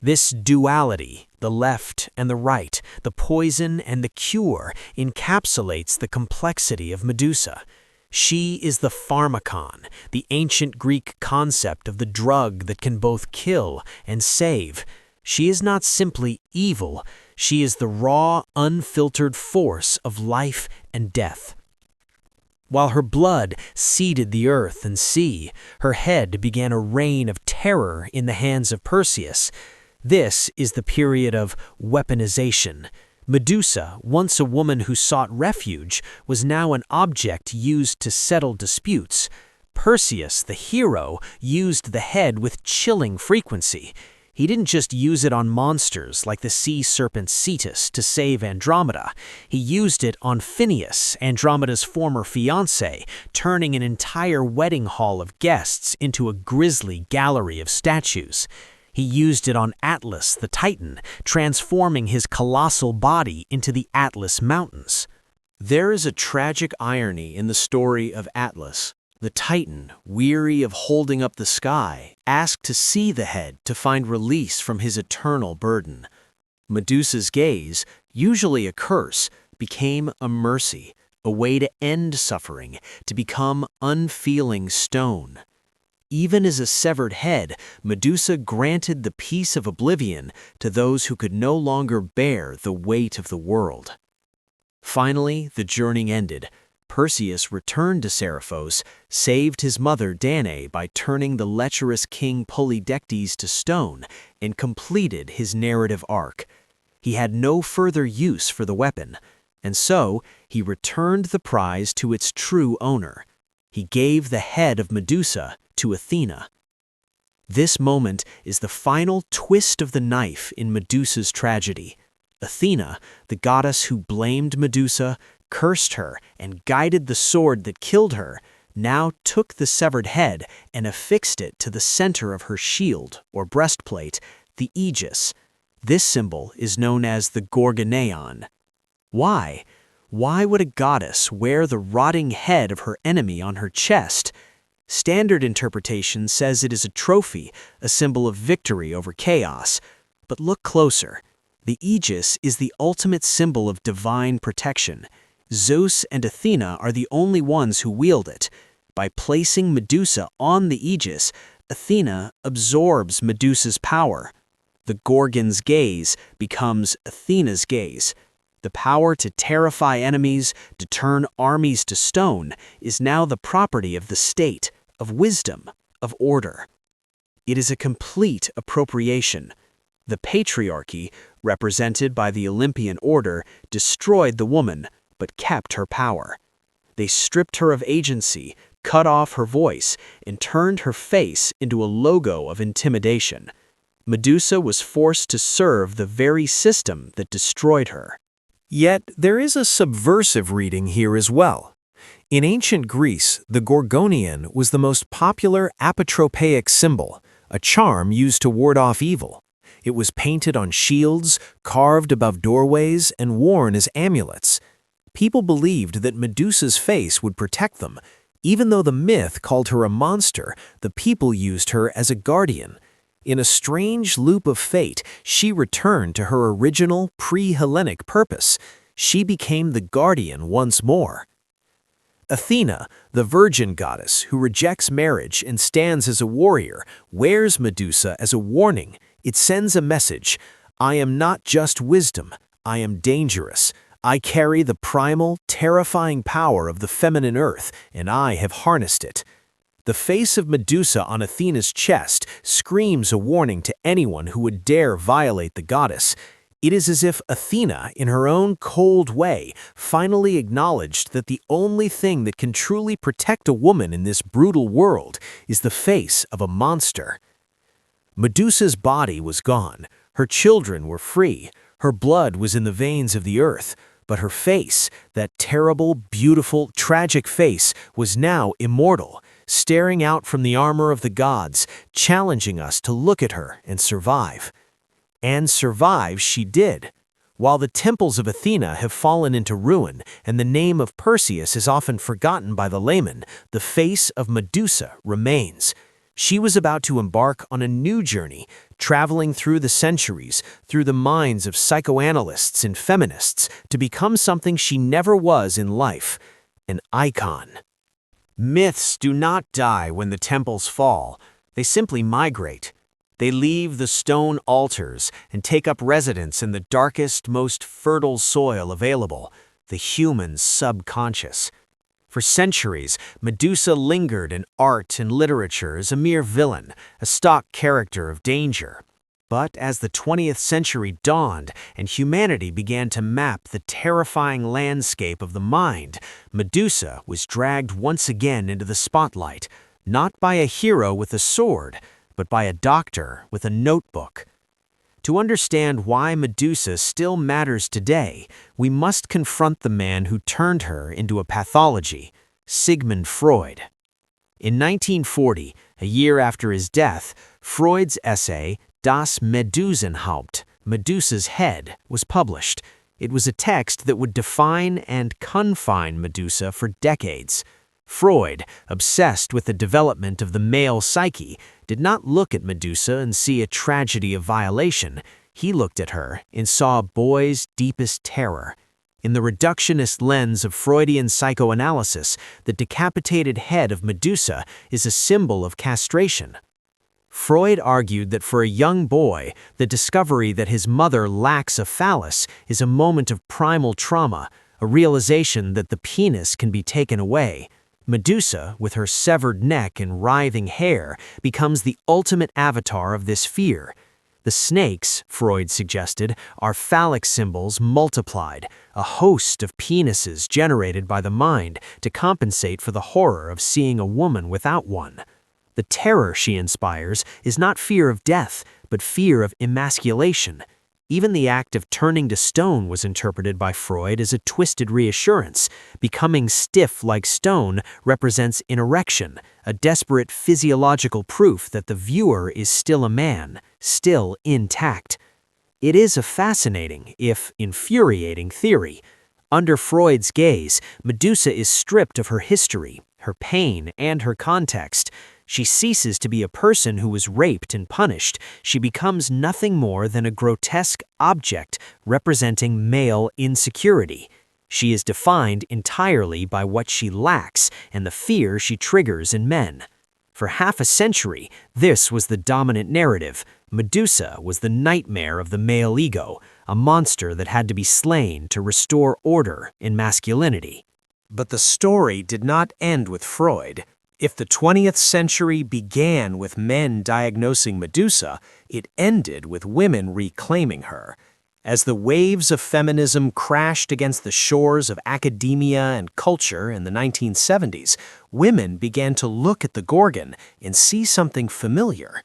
This duality, the left and the right, the poison and the cure, encapsulates the complexity of Medusa. She is the pharmakon, the ancient Greek concept of the drug that can both kill and save. She is not simply evil, she is the raw, unfiltered force of life and death. While her blood seeded the earth and sea, her head began a reign of terror in the hands of Perseus. This is the period of weaponization. Medusa, once a woman who sought refuge, was now an object used to settle disputes. Perseus, the hero, used the head with chilling frequency. He didn't just use it on monsters like the sea serpent Cetus to save Andromeda. He used it on Phineus, Andromeda's former fiancé, turning an entire wedding hall of guests into a grisly gallery of statues. He used it on Atlas, the Titan, transforming his colossal body into the Atlas Mountains. There is a tragic irony in the story of Atlas. The Titan, weary of holding up the sky, asked to see the head to find release from his eternal burden. Medusa's gaze, usually a curse, became a mercy, a way to end suffering, to become unfeeling stone. Even as a severed head, Medusa granted the peace of oblivion to those who could no longer bear the weight of the world. Finally, the journey ended. Perseus returned to Seriphos, saved his mother Danae by turning the lecherous king Polydectes to stone, and completed his narrative arc. He had no further use for the weapon, and so he returned the prize to its true owner. He gave the head of Medusa to Athena. This moment is the final twist of the knife in Medusa's tragedy. Athena, the goddess who blamed Medusa, cursed her, and guided the sword that killed her, now took the severed head and affixed it to the center of her shield, or breastplate, the aegis. This symbol is known as the Gorgoneon. Why? Why would a goddess wear the rotting head of her enemy on her chest? Standard interpretation says it is a trophy, a symbol of victory over chaos. But look closer. The aegis is the ultimate symbol of divine protection. Zeus and Athena are the only ones who wield it. By placing Medusa on the aegis, Athena absorbs Medusa's power. The Gorgon's gaze becomes Athena's gaze. The power to terrify enemies, to turn armies to stone, is now the property of the state, of wisdom, of order. It is a complete appropriation. The patriarchy, represented by the Olympian order, destroyed the woman, but kept her power. They stripped her of agency, cut off her voice, and turned her face into a logo of intimidation. Medusa was forced to serve the very system that destroyed her. Yet there is a subversive reading here as well. In ancient Greece, the Gorgonian was the most popular apotropaic symbol, a charm used to ward off evil. It was painted on shields, carved above doorways, and worn as amulets. People believed that Medusa's face would protect them. Even though the myth called her a monster, the people used her as a guardian. In a strange loop of fate, she returned to her original pre-Hellenic purpose. She became the guardian once more. Athena, the virgin goddess who rejects marriage and stands as a warrior, wears Medusa as a warning. It sends a message: I am not just wisdom, I am dangerous. I carry the primal, terrifying power of the feminine earth, and I have harnessed it. The face of Medusa on Athena's chest screams a warning to anyone who would dare violate the goddess. It is as if Athena, in her own cold way, finally acknowledged that the only thing that can truly protect a woman in this brutal world is the face of a monster. Medusa's body was gone. Her children were free. Her blood was in the veins of the earth. But her face, that terrible, beautiful, tragic face, was now immortal, staring out from the armor of the gods, challenging us to look at her and survive. And survive she did. While the temples of Athena have fallen into ruin and the name of Perseus is often forgotten by the layman, the face of Medusa remains. She was about to embark on a new journey, traveling through the centuries, through the minds of psychoanalysts and feminists, to become something she never was in life, an icon. Myths do not die when the temples fall. They simply migrate. They leave the stone altars and take up residence in the darkest, most fertile soil available, the human subconscious. For centuries, Medusa lingered in art and literature as a mere villain, a stock character of danger. But as the 20th century dawned and humanity began to map the terrifying landscape of the mind, Medusa was dragged once again into the spotlight, not by a hero with a sword, but by a doctor with a notebook. To understand why Medusa still matters today, we must confront the man who turned her into a pathology, Sigmund Freud. In 1940, a year after his death, Freud's essay Das Medusenhaupt, Medusa's Head, was published. It was a text that would define and confine Medusa for decades. Freud, obsessed with the development of the male psyche, did not look at Medusa and see a tragedy of violation. He looked at her and saw a boy's deepest terror. In the reductionist lens of Freudian psychoanalysis, the decapitated head of Medusa is a symbol of castration. Freud argued that for a young boy, the discovery that his mother lacks a phallus is a moment of primal trauma, a realization that the penis can be taken away. Medusa, with her severed neck and writhing hair, becomes the ultimate avatar of this fear. The snakes, Freud suggested, are phallic symbols multiplied, a host of penises generated by the mind to compensate for the horror of seeing a woman without one. The terror she inspires is not fear of death, but fear of emasculation. Even the act of turning to stone was interpreted by Freud as a twisted reassurance. Becoming stiff like stone represents an erection, a desperate physiological proof that the viewer is still a man, still intact. It is a fascinating, if infuriating, theory. Under Freud's gaze, Medusa is stripped of her history, her pain, and her context. She ceases to be a person who was raped and punished. She becomes nothing more than a grotesque object representing male insecurity. She is defined entirely by what she lacks and the fear she triggers in men. For half a century, this was the dominant narrative. Medusa was the nightmare of the male ego, a monster that had to be slain to restore order in masculinity. But the story did not end with Freud. If the 20th century began with men diagnosing Medusa, it ended with women reclaiming her. As the waves of feminism crashed against the shores of academia and culture in the 1970s, women began to look at the Gorgon and see something familiar.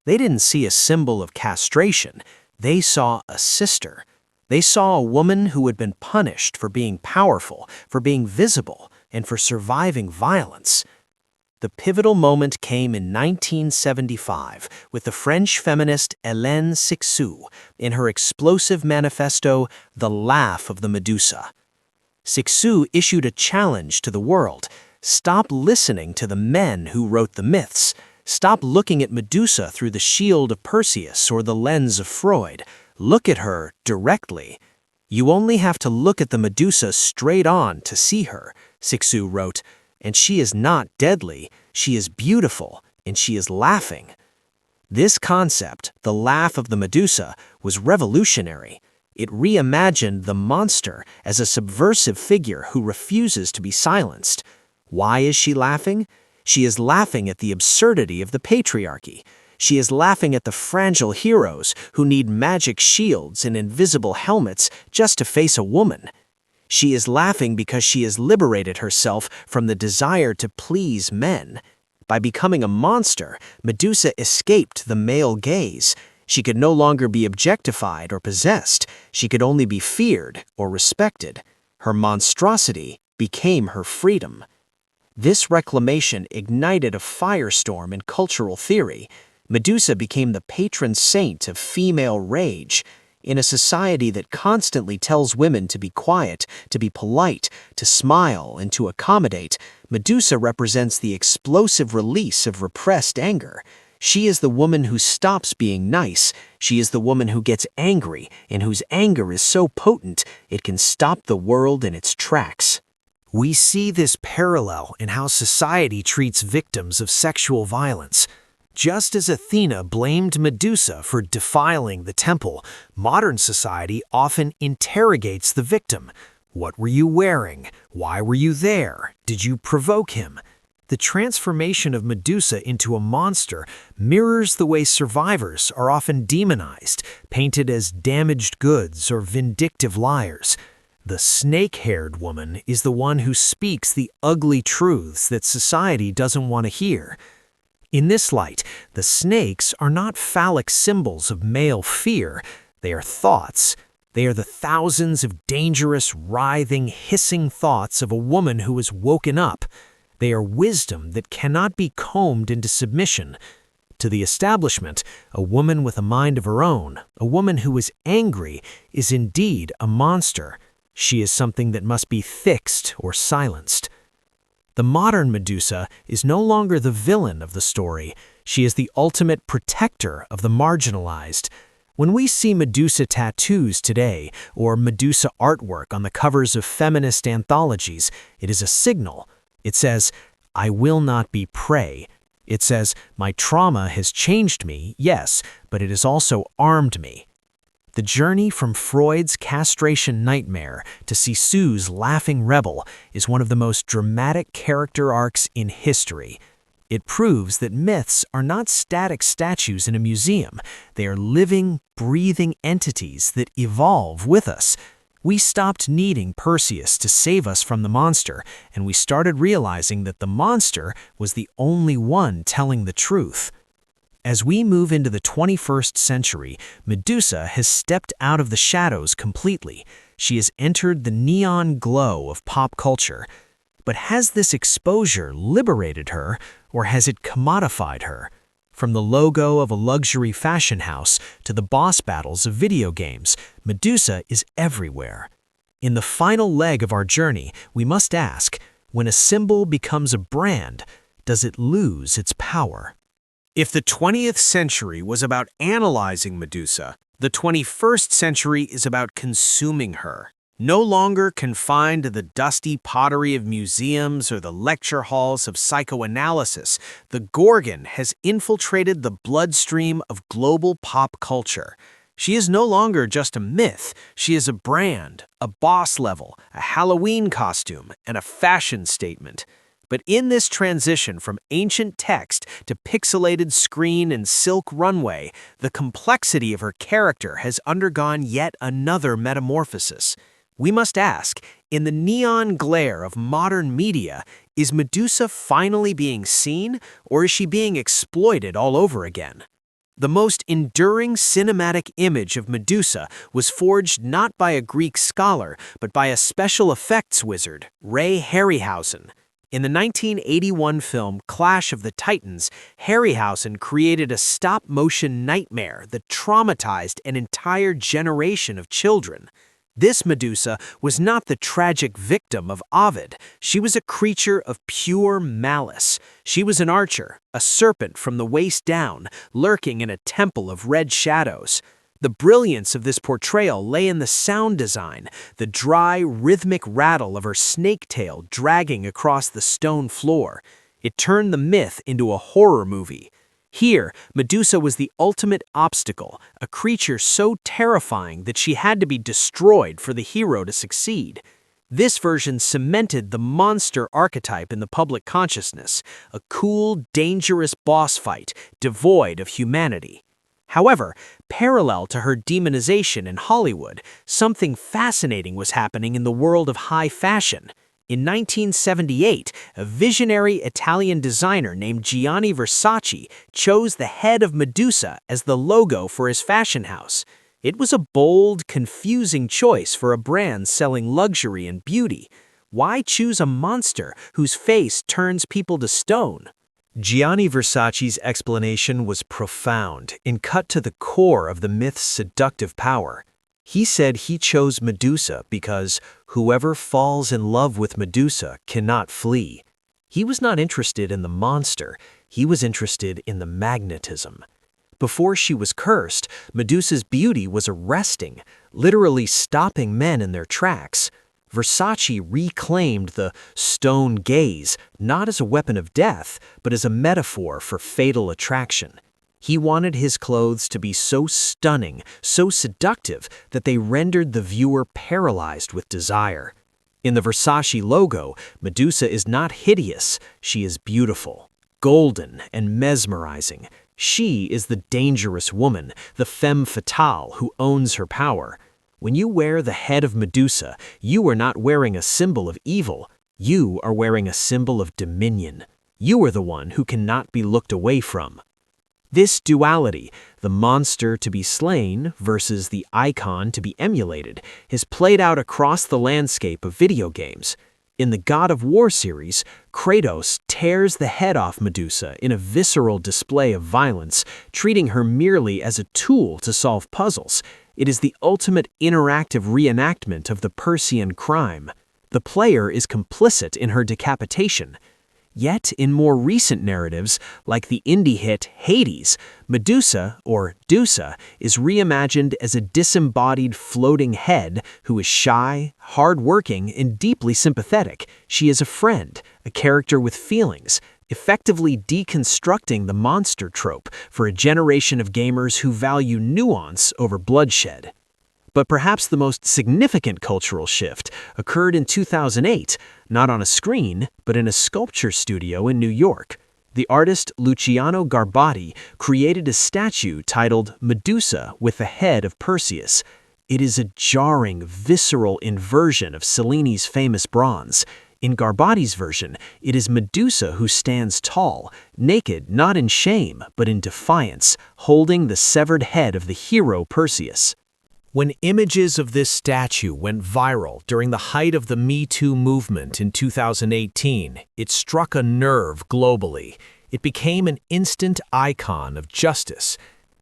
They didn't see a symbol of castration. They saw a sister. They saw a woman who had been punished for being powerful, for being visible, and for surviving violence. The pivotal moment came in 1975 with the French feminist Hélène Cixous in her explosive manifesto, The Laugh of the Medusa. Cixous issued a challenge to the world. Stop listening to the men who wrote the myths. Stop looking at Medusa through the shield of Perseus or the lens of Freud. Look at her directly. You only have to look at the Medusa straight on to see her, Cixous wrote. And she is not deadly, she is beautiful, and she is laughing. This concept, the laugh of the Medusa, was revolutionary. It reimagined the monster as a subversive figure who refuses to be silenced. Why is she laughing? She is laughing at the absurdity of the patriarchy. She is laughing at the fragile heroes who need magic shields and invisible helmets just to face a woman. She is laughing because she has liberated herself from the desire to please men. By becoming a monster, Medusa escaped the male gaze. She could no longer be objectified or possessed. She could only be feared or respected. Her monstrosity became her freedom. This reclamation ignited a firestorm in cultural theory. Medusa became the patron saint of female rage. In a society that constantly tells women to be quiet, to be polite, to smile, and to accommodate, Medusa represents the explosive release of repressed anger. She is the woman who stops being nice. She is the woman who gets angry, and whose anger is so potent it can stop the world in its tracks. We see this parallel in how society treats victims of sexual violence. Just as Athena blamed Medusa for defiling the temple, modern society often interrogates the victim. What were you wearing? Why were you there? Did you provoke him? The transformation of Medusa into a monster mirrors the way survivors are often demonized, painted as damaged goods or vindictive liars. The snake-haired woman is the one who speaks the ugly truths that society doesn't want to hear. In this light, the snakes are not phallic symbols of male fear. They are thoughts. They are the thousands of dangerous, writhing, hissing thoughts of a woman who has woken up. They are wisdom that cannot be combed into submission. To the establishment, a woman with a mind of her own, a woman who is angry, is indeed a monster. She is something that must be fixed or silenced. The modern Medusa is no longer the villain of the story. She is the ultimate protector of the marginalized. When we see Medusa tattoos today, or Medusa artwork on the covers of feminist anthologies, it is a signal. It says, "I will not be prey." It says, "My trauma has changed me, yes, but it has also armed me." The journey from Freud's castration nightmare to Sisu's laughing rebel is one of the most dramatic character arcs in history. It proves that myths are not static statues in a museum. They are living, breathing entities that evolve with us. We stopped needing Perseus to save us from the monster, and we started realizing that the monster was the only one telling the truth. As we move into the 21st century, Medusa has stepped out of the shadows completely. She has entered the neon glow of pop culture. But has this exposure liberated her, or has it commodified her? From the logo of a luxury fashion house to the boss battles of video games, Medusa is everywhere. In the final leg of our journey, we must ask, when a symbol becomes a brand, does it lose its power? If the 20th century was about analyzing Medusa, the 21st century is about consuming her. No longer confined to the dusty pottery of museums or the lecture halls of psychoanalysis, the Gorgon has infiltrated the bloodstream of global pop culture. She is no longer just a myth. She is a brand, a boss level, a Halloween costume, and a fashion statement. But in this transition from ancient text to pixelated screen and silk runway, the complexity of her character has undergone yet another metamorphosis. We must ask, in the neon glare of modern media, is Medusa finally being seen, or is she being exploited all over again? The most enduring cinematic image of Medusa was forged not by a Greek scholar, but by a special effects wizard, Ray Harryhausen. In the 1981 film Clash of the Titans, Harryhausen created a stop-motion nightmare that traumatized an entire generation of children. This Medusa was not the tragic victim of Ovid. She was a creature of pure malice. She was an archer, a serpent from the waist down, lurking in a temple of red shadows. The brilliance of this portrayal lay in the sound design, the dry, rhythmic rattle of her snake tail dragging across the stone floor. It turned the myth into a horror movie. Here, Medusa was the ultimate obstacle, a creature so terrifying that she had to be destroyed for the hero to succeed. This version cemented the monster archetype in the public consciousness, a cool, dangerous boss fight, devoid of humanity. However, parallel to her demonization in Hollywood, something fascinating was happening in the world of high fashion. In 1978, a visionary Italian designer named Gianni Versace chose the head of Medusa as the logo for his fashion house. It was a bold, confusing choice for a brand selling luxury and beauty. Why choose a monster whose face turns people to stone? Gianni Versace's explanation was profound and cut to the core of the myth's seductive power. He said he chose Medusa because whoever falls in love with Medusa cannot flee. He was not interested in the monster, he was interested in the magnetism. Before she was cursed, Medusa's beauty was arresting, literally stopping men in their tracks. Versace reclaimed the stone gaze not as a weapon of death, but as a metaphor for fatal attraction. He wanted his clothes to be so stunning, so seductive, that they rendered the viewer paralyzed with desire. In the Versace logo, Medusa is not hideous, she is beautiful, golden, and mesmerizing. She is the dangerous woman, the femme fatale who owns her power. When you wear the head of Medusa, you are not wearing a symbol of evil, you are wearing a symbol of dominion. You are the one who cannot be looked away from. This duality, the monster to be slain versus the icon to be emulated, is played out across the landscape of video games. In the God of War series, Kratos tears the head off Medusa in a visceral display of violence, treating her merely as a tool to solve puzzles. It is the ultimate interactive reenactment of the Persean crime. The player is complicit in her decapitation. Yet, in more recent narratives, like the indie hit Hades, Medusa, or Dusa, is reimagined as a disembodied floating head who is shy, hard-working, and deeply sympathetic. She is a friend, a character with feelings, effectively deconstructing the monster trope for a generation of gamers who value nuance over bloodshed. But perhaps the most significant cultural shift occurred in 2008, not on a screen, but in a sculpture studio in New York. The artist Luciano Garbati created a statue titled Medusa with the head of Perseus. It is a jarring, visceral inversion of Cellini's famous bronze. In Garbati's version, it is Medusa who stands tall, naked not in shame, but in defiance, holding the severed head of the hero Perseus. When images of this statue went viral during the height of the Me Too movement in 2018, it struck a nerve globally. It became an instant icon of justice.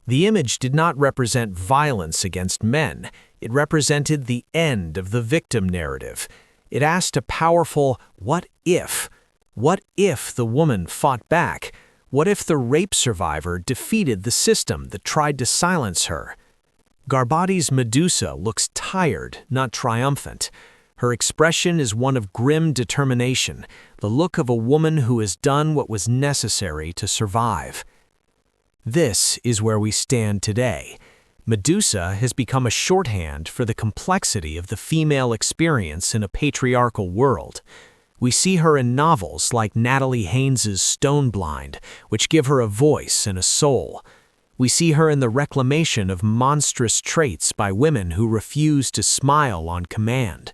The image did not represent violence against men. It represented the end of the victim narrative. It asked a powerful what if? What if the woman fought back? What if the rape survivor defeated the system that tried to silence her? Garbati's Medusa looks tired, not triumphant. Her expression is one of grim determination, the look of a woman who has done what was necessary to survive. This is where we stand today. Medusa has become a shorthand for the complexity of the female experience in a patriarchal world. We see her in novels like Natalie Haynes's Stoneblind, which give her a voice and a soul. We see her in the reclamation of monstrous traits by women who refuse to smile on command.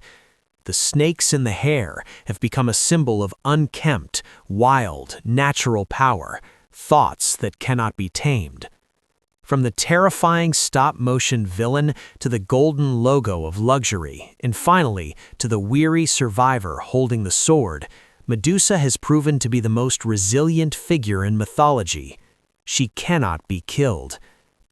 The snakes in the hair have become a symbol of unkempt, wild, natural power, thoughts that cannot be tamed. From the terrifying stop-motion villain to the golden logo of luxury, and finally to the weary survivor holding the sword, Medusa has proven to be the most resilient figure in mythology. She cannot be killed.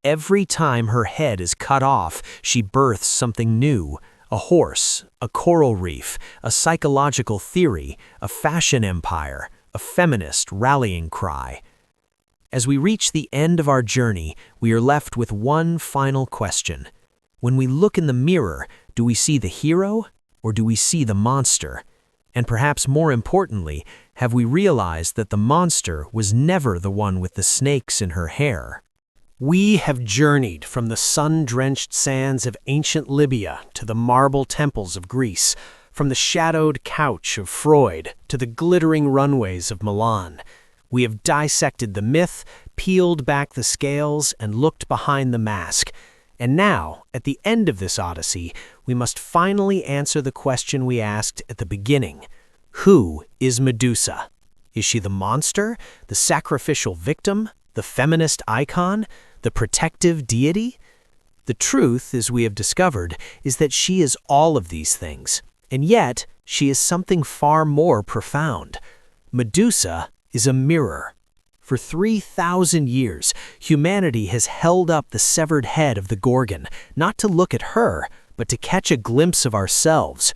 Every time her head is cut off, she births something new. A horse, a coral reef, a psychological theory, a fashion empire, a feminist rallying cry. As we reach the end of our journey, we are left with one final question. When we look in the mirror, do we see the hero or do we see the monster? And perhaps more importantly, have we realized that the monster was never the one with the snakes in her hair? We have journeyed from the sun-drenched sands of ancient Libya to the marble temples of Greece, from the shadowed couch of Freud to the glittering runways of Milan. We have dissected the myth, peeled back the scales, and looked behind the mask. And now, at the end of this odyssey, we must finally answer the question we asked at the beginning. Who is Medusa? Is she the monster, the sacrificial victim, the feminist icon, the protective deity? The truth, as we have discovered, is that she is all of these things, and yet she is something far more profound. Medusa is a mirror. For 3,000 years, humanity has held up the severed head of the Gorgon, not to look at her, but to catch a glimpse of ourselves.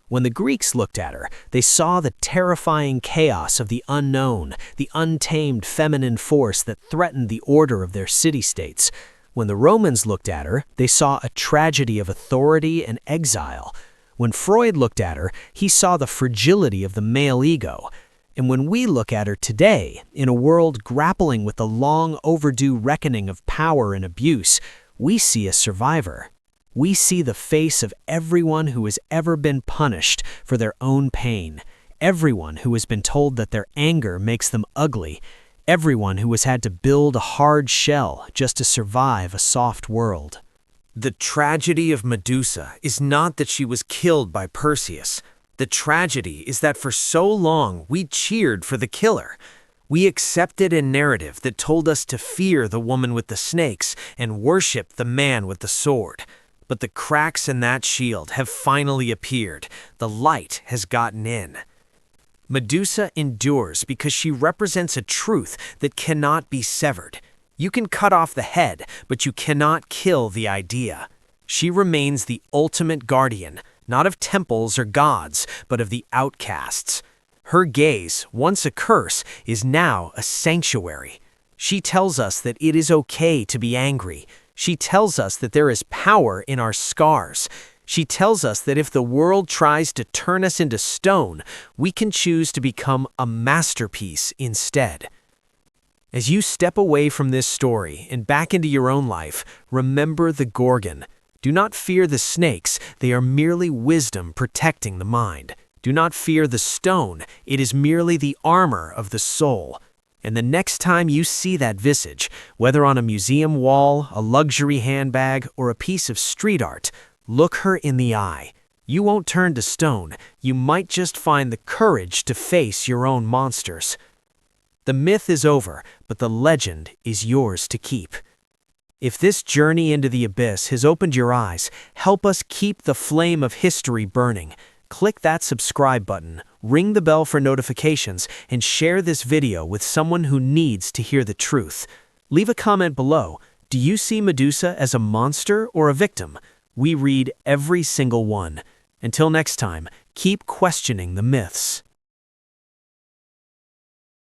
When the Greeks looked at her, they saw the terrifying chaos of the unknown, the untamed feminine force that threatened the order of their city-states. When the Romans looked at her, they saw a tragedy of authority and exile. When Freud looked at her, he saw the fragility of the male ego. And when we look at her today, in a world grappling with the long overdue reckoning of power and abuse, we see a survivor. We see the face of everyone who has ever been punished for their own pain, everyone who has been told that their anger makes them ugly, everyone who has had to build a hard shell just to survive a soft world. The tragedy of Medusa is not that she was killed by Perseus. The tragedy is that for so long we cheered for the killer. We accepted a narrative that told us to fear the woman with the snakes and worship the man with the sword. But the cracks in that shield have finally appeared. The light has gotten in. Medusa endures because she represents a truth that cannot be severed. You can cut off the head, but you cannot kill the idea. She remains the ultimate guardian, not of temples or gods, but of the outcasts. Her gaze, once a curse, is now a sanctuary. She tells us that it is okay to be angry. She tells us that there is power in our scars. She tells us that if the world tries to turn us into stone, we can choose to become a masterpiece instead. As you step away from this story and back into your own life, remember the Gorgon. Do not fear the snakes, they are merely wisdom protecting the mind. Do not fear the stone, it is merely the armor of the soul. And the next time you see that visage, whether on a museum wall, a luxury handbag, or a piece of street art, look her in the eye. You won't turn to stone, you might just find the courage to face your own monsters. The myth is over, but the legend is yours to keep. If this journey into the abyss has opened your eyes, help us keep the flame of history burning. Click that subscribe button, ring the bell for notifications, and share this video with someone who needs to hear the truth. Leave a comment below. Do you see Medusa as a monster or a victim? We read every single one. Until next time, keep questioning the myths.